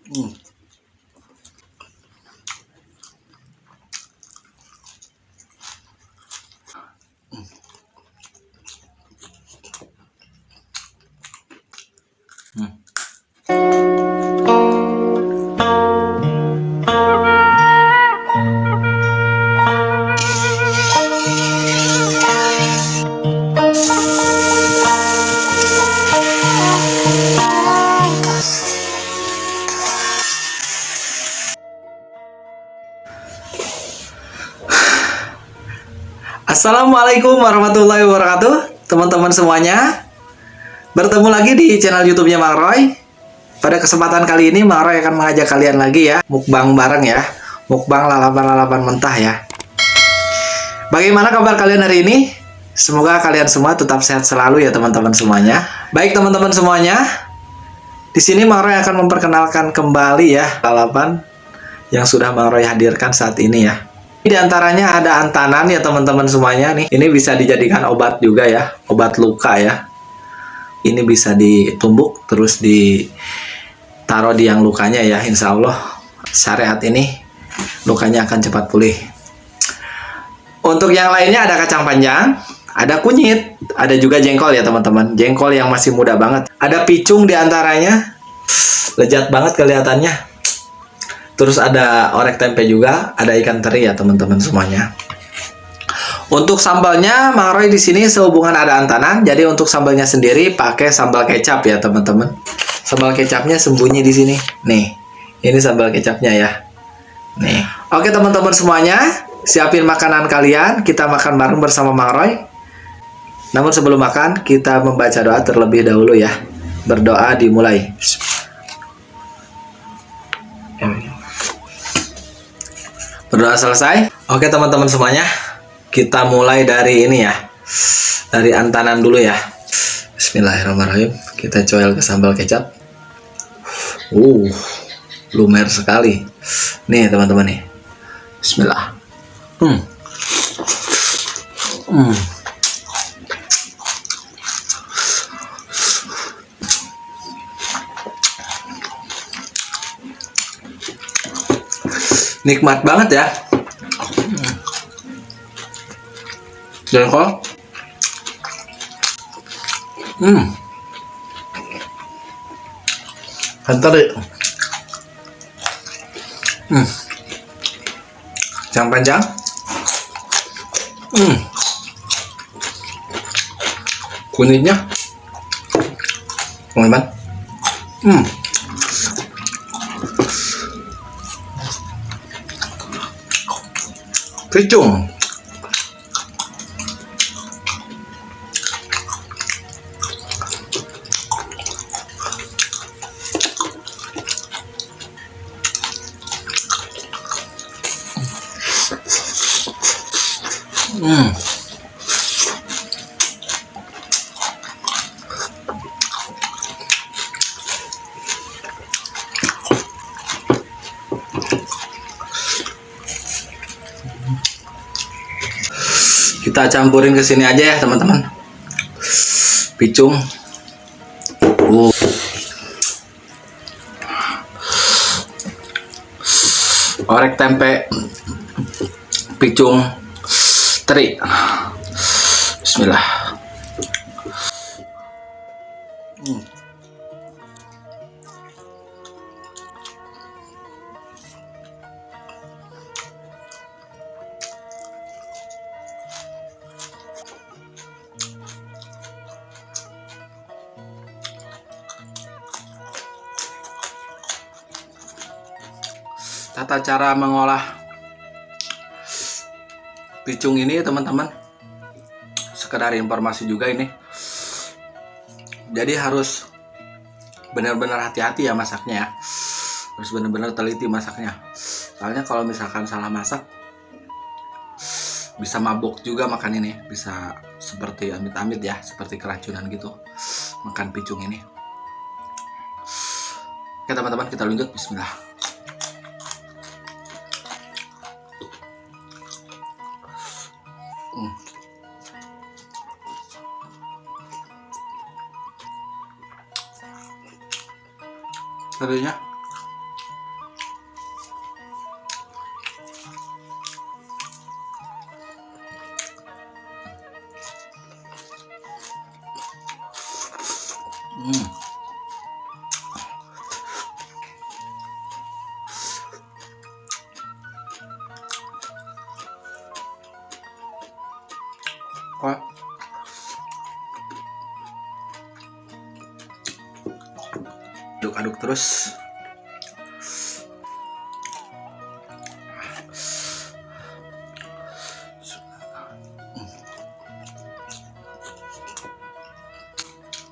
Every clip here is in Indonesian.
Hmm. Assalamualaikum warahmatullahi wabarakatuh, teman-teman semuanya. Bertemu lagi di channel YouTube-nya Mang Roy. Pada kesempatan kali ini Mang Roy akan mengajak kalian lagi ya, mukbang bareng ya. Mukbang lalapan-lalapan mentah ya. Bagaimana kabar kalian hari ini? Semoga kalian semua tetap sehat selalu ya teman-teman semuanya. Baik teman-teman semuanya, di sini Mang Roy akan memperkenalkan kembali ya lalapan yang sudah Mang Roy hadirkan saat ini ya. Di antaranya ada antanan ya teman-teman semuanya nih. Ini bisa dijadikan obat juga ya, obat luka ya. Ini bisa ditumbuk terus ditaruh di yang lukanya ya. Insya Allah syariat ini lukanya akan cepat pulih. Untuk yang lainnya ada kacang panjang, ada kunyit, ada juga jengkol ya teman-teman. Jengkol yang masih muda banget. Ada picung di antaranya. Lezat banget kelihatannya. Terus ada orek tempe juga, ada ikan teri ya teman-teman semuanya. Untuk sambalnya, Mang Roy di sini sehubungan ada antanan, jadi untuk sambalnya sendiri pakai sambal kecap ya teman-teman. Sambal kecapnya sembunyi di sini. Nih, ini sambal kecapnya ya. Nih, oke teman-teman semuanya, siapin makanan kalian, kita makan bareng bersama Mang Roy. Namun sebelum makan, kita membaca doa terlebih dahulu ya. Berdoa dimulai. Berdoa selesai. Oke teman-teman semuanya, kita mulai dari ini ya, dari antanan dulu ya. Bismillahirrahmanirrahim. Kita coel ke sambal kecap. Lumer sekali. Nih teman-teman nih. Bismillah. Nikmat banget ya. Jengkol. Teri. Kacang panjang. Kunyitnya. Teman-teman. Picung. Kita campurin ke sini aja ya teman-teman. Picung. Orek tempe. Picung teri. Bismillah. Tata cara mengolah picung ini teman-teman, sekedar informasi juga ini. Jadi harus benar-benar hati-hati ya masaknya ya. Harus benar-benar teliti masaknya. Soalnya kalau misalkan salah masak bisa mabuk juga makan ini. Bisa seperti amit-amit ya, seperti keracunan gitu makan picung ini. Oke teman-teman, kita lanjut. Bismillah. Tadinya aduk-aduk terus.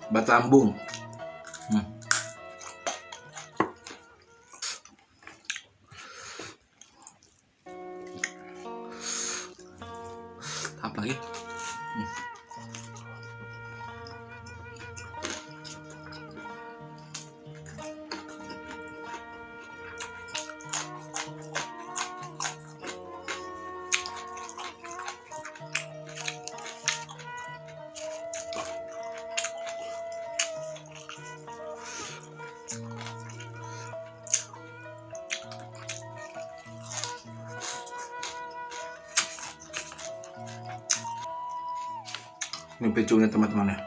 Buat lambung. Apa lagi? Ini pecunya teman-teman ya.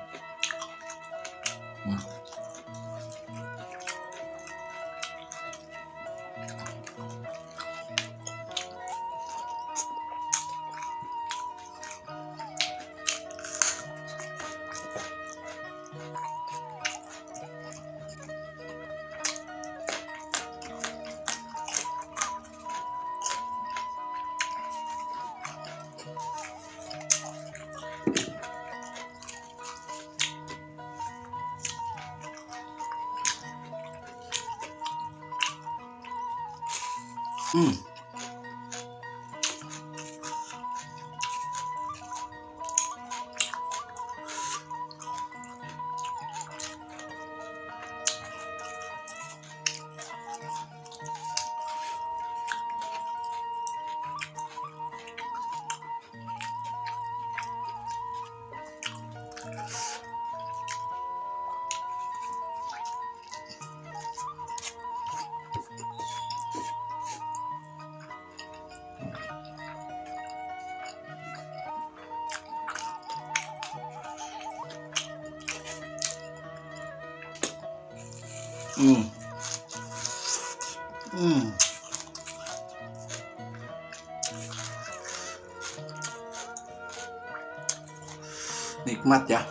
Nikmat ya.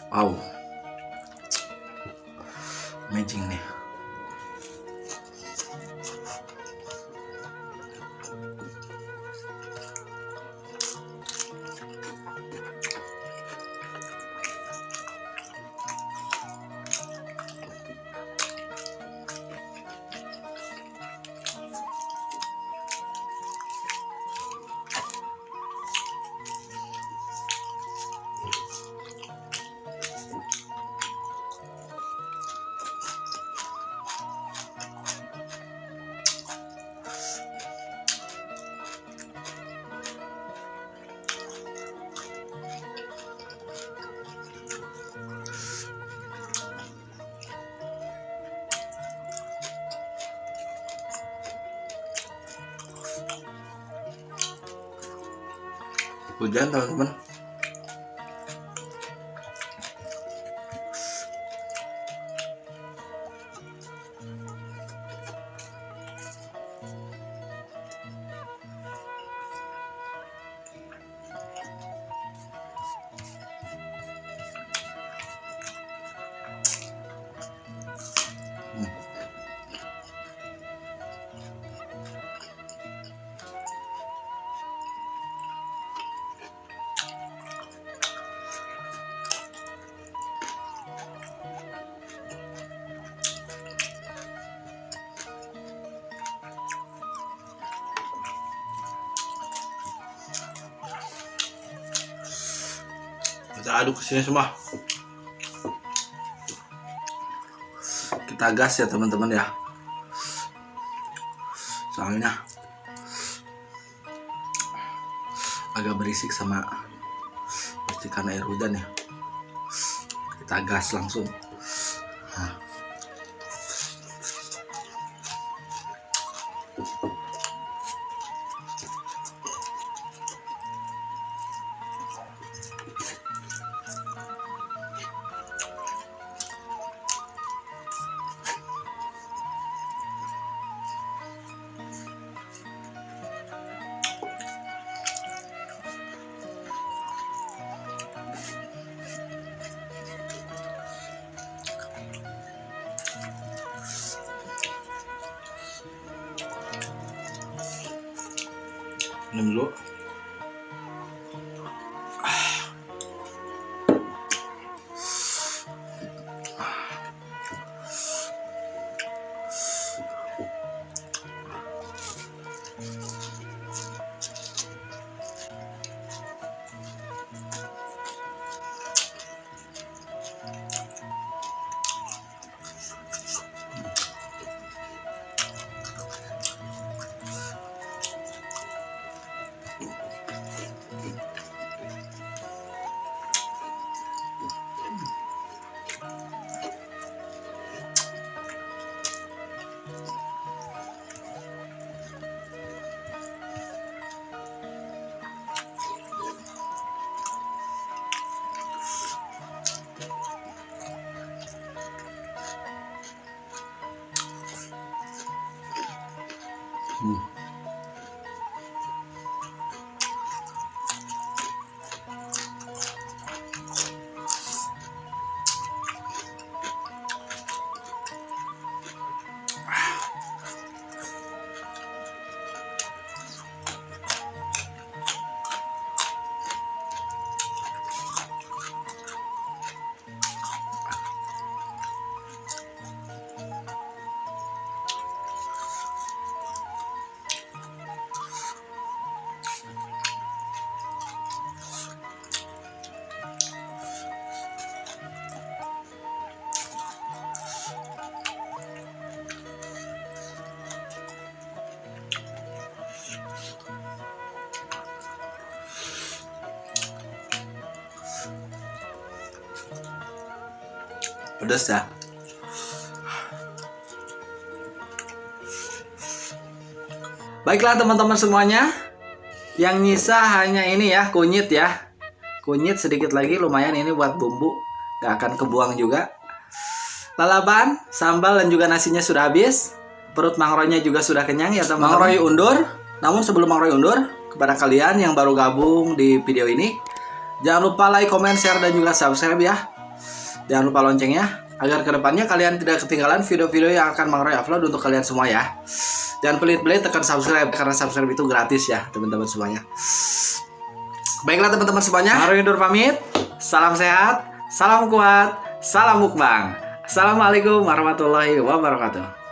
Wow, amazing nih. Hujan teman-teman. Kita aduk ke sini semua. Kita gas ya teman-teman ya. Soalnya agak berisik sama percikan air hujan ya. Kita gas langsung. Nah. Minum dulu. Pedas ya. Baiklah teman-teman semuanya, yang nyisa hanya ini ya, kunyit ya. Kunyit sedikit lagi, lumayan ini buat bumbu, gak akan kebuang juga. Lalapan, sambal dan juga nasinya sudah habis. Perut Mang Roy-nya juga sudah kenyang ya teman-teman. Mang Roy undur. Namun sebelum Mang Roy undur, kepada kalian yang baru gabung di video ini, jangan lupa like, comment, share, dan juga subscribe ya. Jangan lupa loncengnya, agar kedepannya kalian tidak ketinggalan video-video yang akan Mang Roy upload untuk kalian semua ya. Jangan pelit-pelit tekan subscribe, karena subscribe itu gratis ya teman-teman semuanya. Baiklah teman-teman semuanya, Mang Roy undur pamit. Salam sehat, salam kuat, salam mukbang. Assalamualaikum warahmatullahi wabarakatuh.